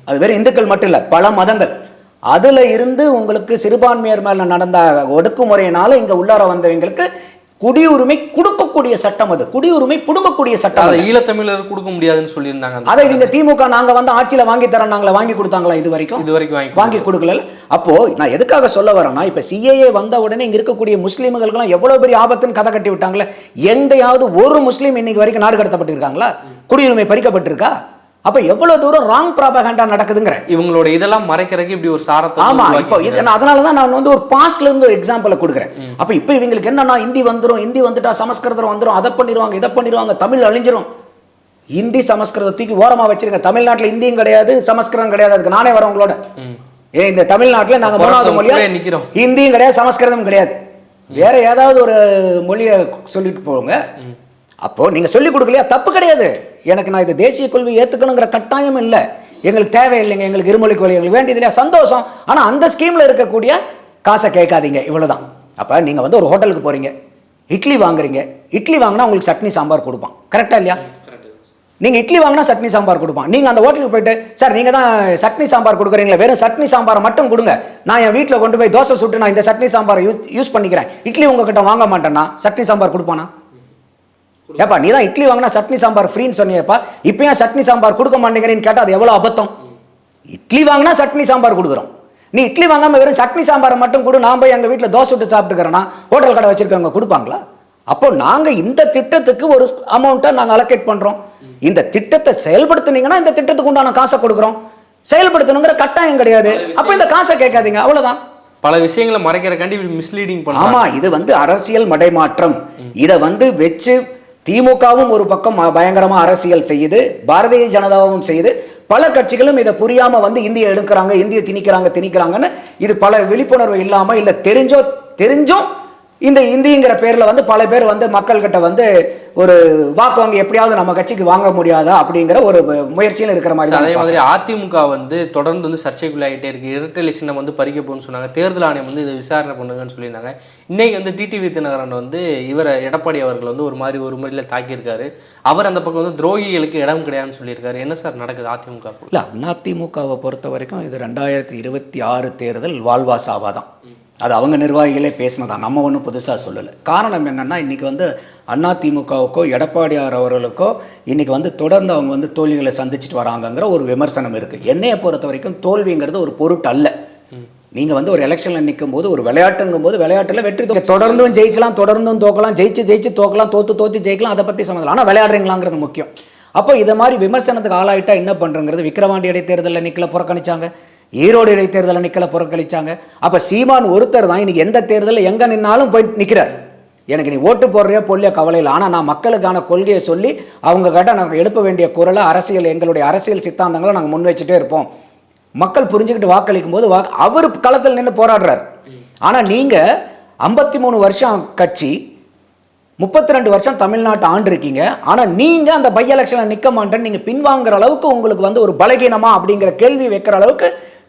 அது வேறு இந்துக்கள் மட்டும் இல்லை, பல மதங்கள், அதில் இருந்து உங்களுக்கு சிறுபான்மையர் மேலே நடந்த ஒடுக்குமுறையினால இங்கே உள்ளார வந்தவங்களுக்கு குடியுரிமை கொடுக்கக்கூடிய சட்டம். அது குடியுரிமை புடுங்கக்கூடிய சட்டம். அதை ஈழத்தமிழர் கொடுக்க முடியாதுன்னு சொல்லியிருந்தாங்க. அதை இவங்க திமுக நாங்கள் வந்து ஆட்சியில் வாங்கி தரோம், நாங்களை வாங்கி கொடுத்தாங்களா? இது வரைக்கும் வாங்கி கொடுக்கல. அப்போ நான் எதுக்காக சொல்ல வரேன்னா, இப்போ சிஏஏ வந்த உடனே இங்கே இருக்கக்கூடிய முஸ்லீம்களுக்கெல்லாம் எவ்வளோ பெரிய ஆபத்துன்னு கதை கட்டி விட்டாங்களே. எந்தையாவது ஒரு முஸ்லீம் இன்னைக்கு வரைக்கும் நாடு கடத்தப்பட்டிருக்காங்களா? குடியுரிமை பறிக்கப்பட்டிருக்கா? அப்ப எவ்வளவு தூரம் ராங் ப்ராபகண்டா நடக்குதுங்கிற இவங்களோட இதெல்லாம் மறைக்கிறதுக்கு இப்படி ஒரு சாரத்தை. ஆமா, இப்போ அதனால தான் நான் வந்து ஒரு பாஸ்ட்ல இருந்து ஒரு எக்ஸாம்பிளை கொடுக்குறேன். அப்ப இப்போ இவங்களுக்கு என்னன்னா, ஹிந்தி வந்துடும், ஹிந்தி வந்துட்டா சமஸ்கிருதம் வந்துடும், அதை பண்ணிடுவாங்க, இதை பண்ணிடுவாங்க, தமிழ் அழிஞ்சிரும். ஹிந்தி சமஸ்கிருதத்துக்கு ஓரமா வச்சிருக்க. தமிழ்நாட்டில் ஹிந்தியும் கிடையாது, சமஸ்கிருதம் கிடையாது. அதுக்கு நானே வரேன் உங்களோட. இந்த தமிழ்நாட்டில் நாங்கள் 3வது மொழியா நிற்கிறோம். ஹிந்தியும் கிடையாது, சமஸ்கிருதம் கிடையாது. வேற ஏதாவது ஒரு மொழியை சொல்லிட்டு போங்க. அப்போ நீங்க சொல்லிக் கொடுக்கலையா? தப்பு கிடையாது. எனக்கு நான் இந்த தேசிய கொள்கை ஏற்றுக்கணுங்கிற கட்டாயம் இல்லை, எங்களுக்கு தேவையில்லைங்க, எங்களுக்கு இருமொழி கொள்கை எங்களுக்கு வேண்டியது இல்லையா, சந்தோஷம். ஆனால் அந்த ஸ்கீமில் இருக்கக்கூடிய காசை கேட்காதீங்க, இவ்வளோதான். அப்போ நீங்கள் வந்து ஒரு ஹோட்டலுக்கு போகிறீங்க, இட்லி வாங்குறீங்க, இட்லி வாங்கினா உங்களுக்கு சட்னி சாம்பார் கொடுப்பான், கரெக்டாக இல்லையா? நீங்கள் இட்லி வாங்கினா சட்னி சாம்பார் கொடுப்பான். நீங்கள் அந்த ஹோட்டலுக்கு போயிட்டு, சார் நீங்கள் தான் சட்னி சாம்பார் கொடுக்குறீங்களா, வெறும் சட்னி சாம்பாரை மட்டும் கொடுங்க, நான் என் வீட்டில் கொண்டு போய் தோசை சுட்டு நான் இந்த சட்னி சாம்பாரை யூஸ் பண்ணிக்கிறேன், இட்லி உங்ககிட்ட வாங்க மாட்டேன்னா சட்னி சாம்பார் கொடுப்பானா? ஏப்பா நீ தான் இட்லி வாங்கினா சட்னி சாம்பார் ஃப்ரீன்னு சொன்னியப்பா, இப்போ ஏன் சட்னி சாம்பார் கொடுக்க மாட்டேங்கிறேன்னு கேட்டால் அது எவ்வளோ அபத்தம். இட்லி வாங்கினா சட்னி சாம்பார் கொடுக்குறோம், நீ இட்லி வாங்காமல் வெறும் சட்னி சாம்பாரை மட்டும் கொடு, நான் போய் எங்கள் வீட்டில் தோசை விட்டு சாப்பிட்டுக்கிறேன்னா ஹோட்டல் கடை வச்சிருக்கவங்க கொடுப்பாங்களா? அப்போ நாங்கள் இந்த திட்டத்துக்கு ஒரு அமௌண்ட்டை நாங்கள் அலோகேட் பண்ணுறோம். இந்த திட்டத்தை செயல்படுத்தினீங்கன்னா இந்த திட்டத்துக்கு உண்டான காசை கொடுக்குறோம். செயல்படுத்தணுங்கிற கட்டாயம் கிடையாது. அப்போ இந்த காசை கேட்காதீங்க, அவ்வளோதான். பல விஷயங்களை மறைக்கிறக்காண்டி மிஸ்லீடிங் பண்ண. ஆமா, இது வந்து அரசியல் மடைமாற்றம். இதை வந்து வச்சு திமுகவும் ஒரு பக்கம் பயங்கரமா அரசியல் செய்யுது, பாரதிய ஜனதாவும் செய்யுது, பல கட்சிகளும் இதை புரியாம வந்து இந்திய எடுக்கிறாங்க, இந்திய திணிக்கிறாங்கன்னு இது பல விழிப்புணர்வு இல்லாம இல்ல தெரிஞ்சும் இந்த இந்திங்கிற பேர்ல வந்து பல பேர் வந்து மக்கள்கிட்ட வந்து ஒரு வாக்கு வாங்கி எப்படியாவது நம்ம கட்சிக்கு வாங்க முடியாதா அப்படிங்கிற ஒரு முயற்சியில் இருக்கிற மாதிரி. அதே மாதிரி அதிமுக வந்து தொடர்ந்து வந்து சர்ச்சைக்குள்ளாகிட்டே இருக்கு. இரட்டை சின்னம் வந்து பறிக்க போகுன்னு சொன்னாங்க. தேர்தல் ஆணையம் வந்து இதை விசாரணை பண்ணுங்கன்னு சொல்லியிருந்தாங்க. இன்னைக்கு வந்து டிடிவி தினகரன் வந்து இவரை எடப்பாடி அவர்கள் வந்து ஒரு முறையில் தாக்கியிருக்காரு. அவர் அந்த பக்கம் வந்து துரோகிகளுக்கு இடம் கிடையாதுன்னு சொல்லியிருக்காரு. என்ன சார் நடக்குது அதிமுக? இல்லை, அதிமுகவை பொறுத்த வரைக்கும் இது 2026 தேர்தல் வாழ்வா சாவாதான். அது அவங்க நிர்வாகிகளே பேசினதான், நம்ம ஒன்றும் புதுசாக சொல்லலை. காரணம் என்னென்னா, இன்றைக்கி வந்து அதிமுகவுக்கோ எடப்பாடியார் அவர்களுக்கோ இன்றைக்கி வந்து தொடர்ந்து அவங்க வந்து தோல்விகளை சந்திச்சுட்டு வராங்கங்கிற ஒரு விமர்சனம் இருக்குது. என்னையை பொறுத்த வரைக்கும் தோல்விங்கிறது ஒரு பொருட்டு அல்ல. நீங்கள் வந்து ஒரு எலெக்ஷனில் நிற்கும் போது ஒரு விளையாட்டுங்கும் போது விளையாட்டில் வெற்றி தொடர்ந்தும் ஜெயிக்கலாம், தொடர்ந்தும் தோக்கலாம், ஜெயிச்சு தோக்கலாம், தோத்து ஜெயிக்கலாம், அதை பற்றி சம்மந்தம். ஆனால் விளையாடுறீங்களாங்கிறது முக்கியம். அப்போ இதை மாதிரி விமர்சனத்துக்கு ஆளாயிட்டா என்ன பண்ணுறங்கிறது. விக்கிரவாண்டி இடைத்தேர்தலில் நிற்கல, புறக்கணிச்சாங்க. ஈரோடு இடைத்தேர்தலில் நிற்கல, புறக்கணிச்சாங்க. அப்போ சீமான் ஒருத்தர் தான் இன்னைக்கு எந்த தேர்தலில் எங்கே நின்னாலும் போய் நிற்கிறார். எனக்கு நீ ஓட்டு போடுறியோ போடலையோ கவலை இல்லை, ஆனால் நான் மக்களுக்கான கொள்கையை சொல்லி அவங்க கிட்ட நாங்கள் எழுப்ப வேண்டிய குரலை அரசியல், எங்களுடைய அரசியல் சித்தாந்தங்களை நாங்கள் முன் வச்சுட்டே இருப்போம். மக்கள் புரிஞ்சுக்கிட்டு வாக்களிக்கும் போது அவர் களத்தில் நின்று போராடுறார். ஆனால் நீங்கள் 53 வருஷம் கட்சி, 32 வருஷம் தமிழ்நாட்டை ஆண்டு இருக்கீங்க. ஆனால் நீங்கள் அந்த பை எலெக்ஷனில் நிற்க மாட்டேன்னு நீங்கள் பின்வாங்குற அளவுக்கு உங்களுக்கு வந்து ஒரு பலகீனமா அப்படிங்கிற கேள்வி வைக்கிற அளவுக்கு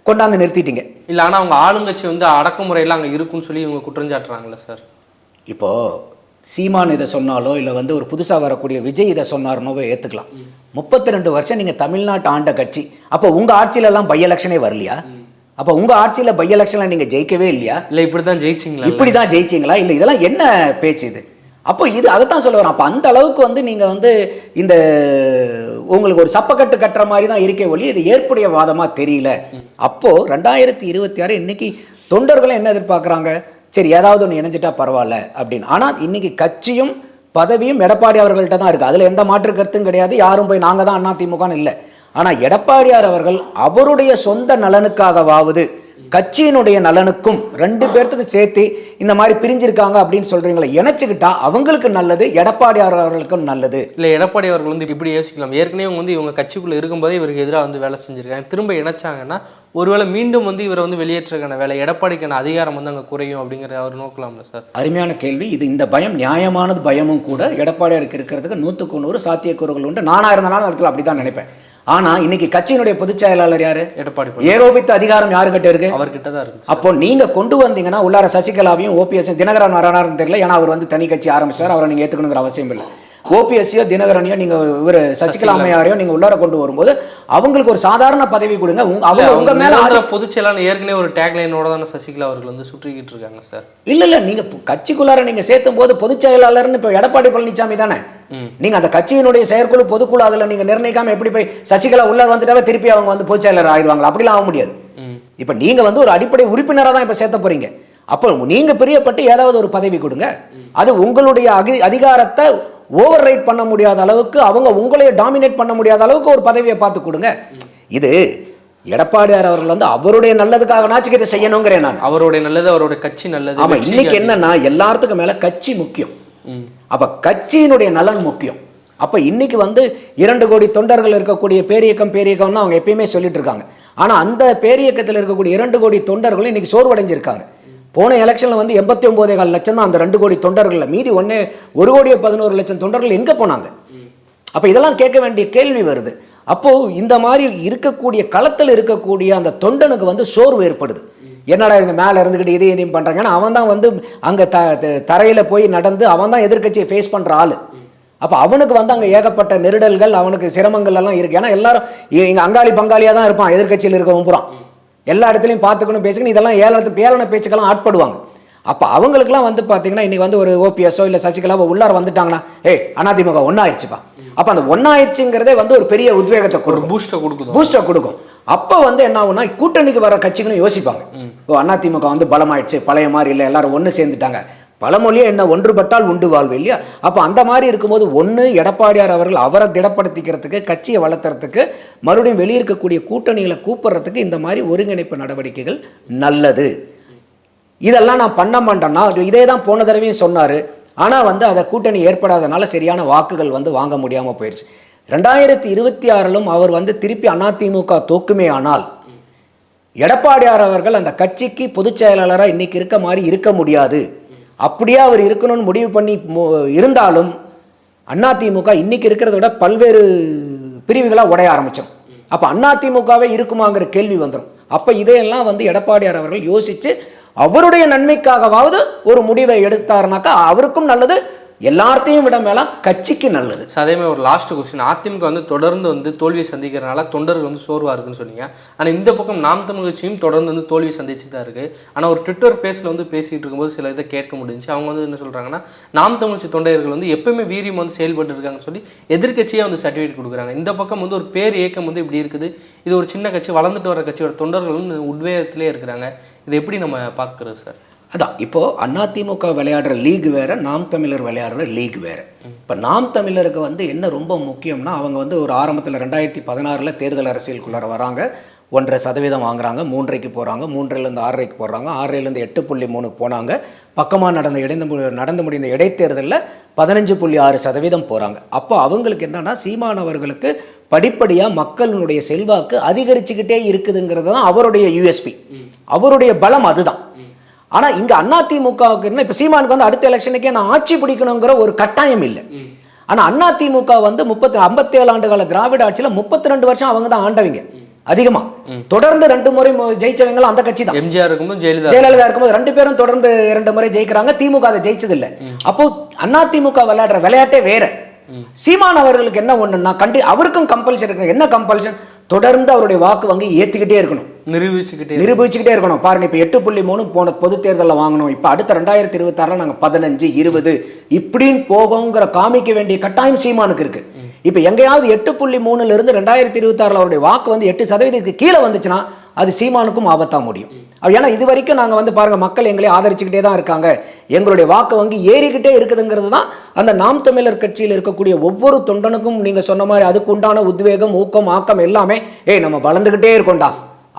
கொண்டாந்து நிறுத்திட்டீங்க. இல்லை, ஆனால் அவங்க ஆளுங்கட்சி வந்து அடக்குமுறையில் அங்கே இருக்குன்னு சொல்லி இவங்க குற்றஞ்சாட்டுறாங்களே சார். இப்போது சீமான் இதை சொன்னாலோ இல்லை வந்து ஒரு புதுசாக வரக்கூடிய விஜய் இதை சொன்னார்னோவோ ஏற்றுக்கலாம். 32 வருஷம் நீங்கள் தமிழ்நாட்டு ஆண்ட கட்சி. அப்போ உங்கள் ஆட்சியிலலாம் பை எலெக்ஷனே வரலையா? அப்போ உங்கள் ஆட்சியில் பை எலெக்ஷனில் நீங்கள் ஜெயிக்கவே இல்லையா? இல்லை, இப்படி தான் ஜெயிச்சிங்களா? இப்படி தான் ஜெயிச்சிங்களா? இல்லை, இதெல்லாம் என்ன பேச்சு இது? அப்போ இது அதைத்தான் சொல்ல வரேன். அப்போ அந்த அளவுக்கு வந்து நீங்கள் வந்து இந்த உங்களுக்கு ஒரு சப்பக்கட்டு கட்டுற மாதிரி தான் இருக்கே ஒளி, இது ஏற்புடைய வாதமாக தெரியல. அப்போது 2026 இன்னைக்கு தொண்டர்களும் என்ன எதிர்பார்க்குறாங்க? சரி, ஏதாவது ஒன்று இணைஞ்சிட்டா பரவாயில்ல அப்படின்னு. ஆனால் இன்னைக்கு கட்சியும் பதவியும் எடப்பாடி அவர்கள்ட்ட தான் இருக்குது. அதில் எந்த மாற்று கருத்தும் கிடையாது. யாரும் போய் நாங்கள் தான் அதிமுகன்னு இல்லை. ஆனால் எடப்பாடியார் அவர்கள் அவருடைய சொந்த நலனுக்காகவாவது கட்சியினுடைய நலனுக்கும் 2 பேர்த்துக்கு சேர்த்து இந்த மாதிரி பிரிஞ்சிருக்காங்க அப்படின்னு சொல்கிறீங்களே, இணைச்சிக்கிட்டா அவங்களுக்கு நல்லது, எடப்பாடியார் அவர்களுக்கும் நல்லது. இல்லை, எடப்பாடி அவர்கள் வந்து இப்படி யோசிக்கலாம். ஏற்கனவே வந்து இவங்க கட்சிக்குள்ளே இருக்கும்போதே இவருக்கு எதிராக வந்து வேலை செஞ்சுருக்காங்க. திரும்ப இணைச்சாங்கன்னா ஒருவேளை மீண்டும் வந்து இவரை வந்து வெளியேற்றுக்கான வேலை, எடப்பாடிக்கான அதிகாரம் வந்து அங்கே குறையும் அப்படிங்கிற அவர் நோக்கலாம்ல சார்? அருமையான கேள்வி இது. இந்த பயம் நியாயமானது. பயமும் கூட எடப்பாடியாருக்கு இருக்கிறதுக்கு 100க்கு 100 சாத்தியக்கூறுகள் உண்டு. நானாக இருந்தனாலும் இடத்துல அப்படி தான் நினைப்பேன். ஆனா இன்னைக்கு கட்சியினுடைய பொதுச் செயலாளர் யாரு? எடப்பாடி. ஏரோபித்த அதிகாரம் யாருக்கிட்ட இருக்கு? அவர்கிட்ட தான் இருக்கு. அப்போ நீங்க கொண்டு வந்தீங்கன்னா உள்ளார சசிகலாவையும் OPS தினகரன் வரானாருன்னு தெரியல. ஏன்னா அவர் வந்து தனி கட்சி ஆரம்பிச்சார், அவரை நீங்க ஏத்துக்கணுங்கிற அவசியம் இல்லை. OPSயோ தினகரனையோ நீங்க இவர் சசிகலா அம்மையாரையோ நீங்க உள்ளார கொண்டு வரும்போது அவங்களுக்கு ஒரு சாதாரண பதவி கொடுங்க. அவங்க உங்க மேல பொதுச் செயலாளர் ஏற்கனவே ஒரு டேக்லைனோட தானே சசிகலா அவர்கள் வந்து சுற்றிக்கிட்டு இருக்காங்க சார். இல்ல நீங்க கட்சிக்குள்ளார நீங்க சேர்த்தும் போது பொதுச் செயலாளர்னு இப்ப எடப்பாடி பழனிசாமி தானே. நீங்க அந்த கட்சியினுடைய செயற்குழு பொதுக்குழு அதுல நீங்க நிர்ணயிக்காம எப்படி போய் சசிகலா உள்ளார வந்துட்டாவே திருப்பி அவங்க வந்து பொதுச் செயலாளர் ஆயிடுவாங்களா? அப்படிலாம் ஆக முடியாது. இப்ப நீங்க வந்து ஒரு அடிப்படை உறுப்பினராக தான் இப்ப சேர்த்த போறீங்க. அப்போ நீங்க பிரியப்பட்டு ஏதாவது ஒரு பதவி கொடுங்க. அது உங்களுடைய அதிகாரத்தை ஓவர் ரைட் பண்ண முடியாத அளவுக்கு, அவங்க உங்களையே டாமினேட் பண்ண முடியாத அளவுக்கு ஒரு பதவியை பார்த்து கொடுங்க. இது எடப்பாடியார் அவர்கள் வந்து அவருடைய நல்லதுக்காக நாச்சுக்கு இதை செய்யணுங்கிறேன் நான். அவருடைய நல்லது, அவருடைய கட்சி நல்லது. ஆமா, இன்னைக்கு என்னன்னா எல்லாத்துக்கும் மேல கட்சி முக்கியம். அப்ப கட்சியினுடைய நலன் முக்கியம். அப்ப இன்னைக்கு வந்து 2 கோடி தொண்டர்கள் இருக்கக்கூடிய பேரியக்கம் தான் அவங்க எப்பயுமே சொல்லிட்டு இருக்காங்க. ஆனா அந்த பேரியக்கத்தில் இருக்கக்கூடிய 2 கோடி தொண்டர்களும் இன்னைக்கு சோர்வடைஞ்சிருக்காங்க. போன எலெக்ஷன்ல வந்து 89.4 லட்சம் தான் அந்த 2 கோடி தொண்டர்கள். மீதி 1,11,00,000 தொண்டர்கள் எங்க போனாங்க? அப்ப இதெல்லாம் கேட்க வேண்டிய கேள்வி வருது. அப்போ இந்த மாதிரி இருக்கக்கூடிய களத்தில் இருக்கக்கூடிய அந்த தொண்டனுக்கு வந்து சோர்வு ஏற்படுது. என்னடா இவங்க மேலே இருந்துக்கிட்டு இதையும் பண்றாங்க. ஏன்னா அவன் தான் வந்து அங்க தரையில போய் நடந்து அவன் தான் எதிர்கட்சியை ஃபேஸ் பண்ற ஆளு. அப்போ அவனுக்கு வந்து அங்கே ஏகப்பட்ட நெருடல்கள், அவனுக்கு சிரமங்கள் எல்லாம் இருக்கு. ஏன்னா எல்லாரும் இங்கே அங்காளி பங்காளியாக தான் இருப்பான். எதிர்கட்சியில் இருக்கவன் பூரா எல்லா இடத்துலையும் பார்த்துக்கணும், பேசிக்கணும். இதெல்லாம் ஏளன பேச்சுக்கெல்லாம் ஆட்படுவாங்க. அப்போ அவங்களுக்குலாம் வந்து பார்த்தீங்கன்னா இன்னைக்கு வந்து ஒரு OPSஓ இல்லை சசிகலாவோ உள்ளார வந்துட்டாங்கன்னா, அதிமுக ஒன்றாயிருச்சுப்பா. அப்போ அந்த ஒன்றாயிருச்சுங்கிறதே வந்து ஒரு பெரிய உத்வேகத்தை கொடுக்கும், பூஸ்டர் கொடுக்கும். அப்போ வந்து என்ன ஆகும்னா கூட்டணிக்கு வர கட்சிகளும் யோசிப்பாங்க, அதிமுக வந்து பலமாயிடுச்சு, பழைய மாதிரி இல்லை, எல்லாரும் ஒன்று சேர்ந்துட்டாங்க. பழமொழியே என்ன, ஒன்றுபட்டால் உண்டு வாழ்வு இல்லையா? அப்போ அந்த மாதிரி இருக்கும்போது ஒன்று எடப்பாடியார் அவர்கள் அவரை திடப்படுத்திக்கிறதுக்கு, கட்சியை வளர்த்துறதுக்கு, மறுபடியும் வெளியிருக்கக்கூடிய கூட்டணிகளை கூப்பிடுறதுக்கு இந்த மாதிரி ஒருங்கிணைப்பு நடவடிக்கைகள் நல்லது. இதெல்லாம் நான் பண்ண மாட்டேன்னா இதே தான் போன தடவையும் சொன்னார். ஆனால் வந்து அதை கூட்டணி ஏற்படாதனால சரியான வாக்குகள் வந்து வாங்க முடியாமல் போயிடுச்சு. 2026 அவர் வந்து திருப்பி அதிமுக தோக்குமே ஆனால் எடப்பாடியார் அவர்கள் அந்த கட்சிக்கு பொதுச் செயலாளராக இன்னைக்கு இருக்க மாதிரி இருக்க முடியாது. அப்படியே அவர் இருக்கணும்னு முடிவு பண்ணி இருந்தாலும் அதிமுக இன்னைக்கு இருக்கிறத விட பல்வேறு பிரிவுகளாக உடைய ஆரம்பிச்சோம். அப்போ அதிமுகவே இருக்குமாங்கிற கேள்வி வந்துடும். அப்போ இதையெல்லாம் வந்து எடப்பாடியார் அவர்கள் யோசித்து அவருடைய நன்மைக்காகவாவது ஒரு முடிவை எடுத்தாருனாக்கா அவருக்கும் நல்லது, எல்லாத்தையும் விட மேலே கட்சிக்கு நல்லது. அதே மாதிரி ஒரு லாஸ்ட் கொஸ்டின், அதிமுக வந்து தொடர்ந்து வந்து தோல்வியை சந்திக்கிறனால தொண்டர்கள் வந்து சோர்வாக இருக்குன்னு சொன்னீங்க. ஆனால் இந்த பக்கம் நாம் தமிழ் கட்சியும் தொடர்ந்து வந்து தோல்வி சந்திச்சு தான் இருக்குது. ஆனால் ஒரு ட்விட்டர் பேஸில் வந்து பேசிகிட்டு இருக்கும்போது சில இதை கேட்க முடிஞ்சுச்சு. அவங்க வந்து என்ன சொல்கிறாங்கன்னா, நாம் தமிழ் கட்சி தொண்டர்கள் வந்து எப்பவுமே வீரியம் வந்து செயல்பட்டு இருக்காங்கன்னு சொல்லி எதிர்கட்சியே வந்து சர்டிஃபிகேட் கொடுக்குறாங்க. இந்த பக்கம் வந்து ஒரு பேர் இயக்கம் வந்து இப்படி இருக்குது. இது ஒரு சின்ன கட்சி, வளர்ந்துட்டு வர கட்சியோட தொண்டர்கள் வந்து உத்வேகத்திலே இருக்கிறாங்க. இதை எப்படி நம்ம பார்க்குறது சார்? அதான் இப்போது அதிமுக விளையாடுற லீக் வேறு, நாம் தமிழர் விளையாடுற லீக் வேறு. இப்போ நாம் தமிழருக்கு வந்து என்ன ரொம்ப முக்கியம்னா, அவங்க வந்து ஒரு ஆரம்பத்தில் 2016 தேர்தல் அரசியலுக்குள்ளார வராங்க. 1.5% வாங்குறாங்க, 3.5 போகிறாங்க, 3.5லேருந்து 6.5 போடுறாங்க, 6.5லேருந்து 8.3 போனாங்க. பக்கமாக நடந்து முடிந்த இடைத்தேர்தலில் 15.6% போகிறாங்க. அப்போ அவங்களுக்கு என்னன்னா, சீமானவர்களுக்கு படிப்படியாக மக்களுடைய செல்வாக்கு அதிகரிச்சுக்கிட்டே இருக்குதுங்கிறது தான் அவருடைய யூஎஸ்பி, அவருடைய பலம் அதுதான். ஆனால் இங்கே அதிமுகவுக்கு என்ன, இப்போ சீமானுக்கு வந்து அடுத்த எலெக்ஷனுக்கே நான் ஆட்சி பிடிக்கணுங்கிற ஒரு கட்டாயம் இல்லை. ஆனால் அதிமுக வந்து 57 ஆண்டுகால திராவிட ஆட்சியில் 32 வருஷம் அவங்க தான் ஆண்டவங்க அதிகமாக. தொடர்ந்து 2 முறை ஜெயிச்சவங்களும் அந்த கட்சி தான். எம்ஜிஆர் இருக்கும்போது ஜெயலலிதா இருக்கும்போது 2 பேரும் தொடர்ந்து 2 முறை ஜெயிக்கிறாங்க. திமுக அதை ஜெயிச்சதில்லை. அப்போ அதிமுக விளையாடுற விளையாட்டே வேற. சீமான் அவர்களுக்கு என்ன ஒண்ணுன்னா, அவருக்கும் கம்பல்ஷன் இருக்கு. என்ன கம்பல்ஷன்? தொடர்ந்து அவருடைய வாக்கு வங்கி ஏற்றிக்கிட்டே இருக்கணும், நிரூபிச்சுக்கிட்டே இருக்கணும். பாருங்க, இப்போ 8.3 போன பொது தேர்தலில் வாங்கணும். இப்போ அடுத்த 2026 நாங்கள் 15, 20 இப்படின்னு போகுங்கிற காமிக்க வேண்டிய கட்டாயம் சீமானுக்கு இருக்கு. இப்போ எங்கேயாவது 8.3லிருந்து 2026 அவருடைய வாக்கு வந்து 8% கீழே வந்துச்சுன்னா அது சீமானுக்கும் ஆபத்தாக முடியும். ஏன்னா இது வரைக்கும் நாங்கள் வந்து பாருங்கள், மக்கள் எங்களை ஆதரிச்சுக்கிட்டே தான் இருக்காங்க, எங்களுடைய வாக்கு வங்கி ஏறிக்கிட்டே இருக்குதுங்கிறது தான் அந்த நாம் தமிழர் கட்சியில் இருக்கக்கூடிய ஒவ்வொரு தொண்டனுக்கும் நீங்கள் சொன்ன மாதிரி அதுக்கு உண்டான உத்வேகம், ஊக்கம், ஆக்கம் எல்லாமே நம்ம வளர்ந்துக்கிட்டே இருக்கோண்டா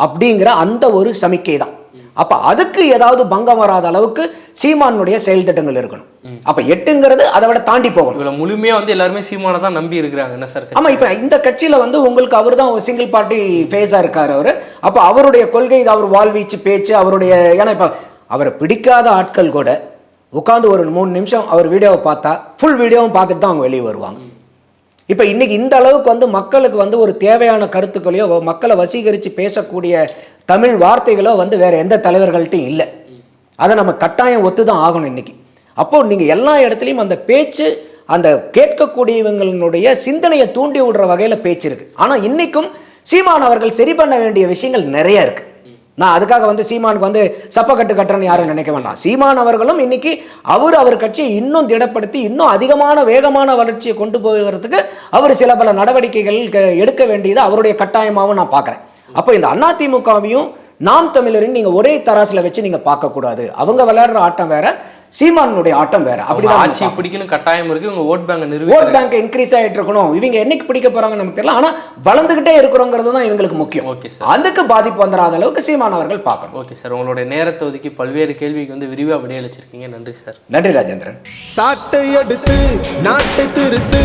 அப்படிங்கிற அந்த ஒரு சமிக்கை தான். அப்போ அதுக்கு ஏதாவது பங்கம் வராத அளவுக்கு சீமானுடைய செயல் திட்டங்கள் இருக்கணும். அப்போ 8ங்கிறது அதை விட தாண்டி போகணும். முழுமையாக வந்து எல்லாருமே சீமானை தான் நம்பி இருக்கிறாங்க. என்ன சார்? ஆமாம், இப்போ இந்த கட்சியில் வந்து உங்களுக்கு அவர் தான் சிங்கிள் பார்ட்டி ஃபேஸாக இருக்கார் அவர். அப்போ அவருடைய கொள்கை, இது அவர் வாழ்வீச்சு பேச்சு, அவருடைய, ஏன்னா இப்போ அவரை பிடிக்காத ஆட்கள் கூட உட்காந்து ஒரு 3 நிமிஷம் அவர் வீடியோவை பார்த்தா ஃபுல் வீடியோவும் பார்த்துட்டு தான் அவங்க வெளியே வருவாங்க. இப்போ இன்றைக்கி இந்த அளவுக்கு வந்து மக்களுக்கு வந்து ஒரு தேவையான கருத்துக்களையோ மக்களை வசீகரித்து பேசக்கூடிய தமிழ் வார்த்தைகளோ வந்து வேறு எந்த தலைவர்கள்ட்டையும் இல்லை. அதை நம்ம கட்டாயம் ஒத்து தான் ஆகணும் இன்றைக்கி. அப்போது நீங்கள் எல்லா இடத்துலையும் அந்த பேச்சு, அந்த கேட்கக்கூடியவங்களுடைய சிந்தனையை தூண்டி விடுற வகையில் பேச்சு இருக்குது. ஆனால் இன்றைக்கும் சீமான் அவர்கள் சரி பண்ண வேண்டிய விஷயங்கள் நிறைய இருக்குது. நான் அதுக்காக வந்து சீமானுக்கு வந்து சப்பக்கட்டு கட்டுறேன்னு யாரும் நினைக்க வேண்டாம். சீமான் அவர்களும் இன்னைக்கு அவர் கட்சியை இன்னும் திடப்படுத்தி இன்னும் அதிகமான வேகமான வளர்ச்சியை கொண்டு போகிறதுக்கு அவர் சில பல நடவடிக்கைகள் எடுக்க வேண்டியது அவருடைய கட்டாயமாகவும் நான் பார்க்குறேன். அப்போ இந்த அதிமுகவையும் நாம் தமிழரையும் நீங்கள் ஒரே தராசில் வச்சு நீங்கள் பார்க்கக்கூடாது. அவங்க விளையாடுற ஆட்டம் வேற, சீமானுடைய ஆட்டம் வேற. அப்படிதான் ஆட்சி பிடிக்கணும் கட்டாயம் இருக்கு. உங்க ஓட் பேங்க் இன்க்ரீஸ் ஆகிட்டு இருக்கணும். இவங்க என்னைக்கு பிடிக்க போறாங்கன்னு நமக்கு தெரியல. ஆனா வளர்ந்துகிட்டே இருக்கிறோங்கிறது தான் இவங்களுக்கு முக்கியம். ஓகே சார், அதுக்கு பாதிப்பு வந்துடாத அளவுக்கு சீமான் அவர்கள் பார்க்கணும். ஓகே சார், உங்களுடைய நேரத்தை ஒதுக்கி பல்வேறு கேள்விக்கு வந்து விரிவா விடையளிச்சிருக்கீங்க. நன்றி சார். நன்றி ராஜேந்திரன். சாட்டை எடுத்து நாட்டை திருத்து.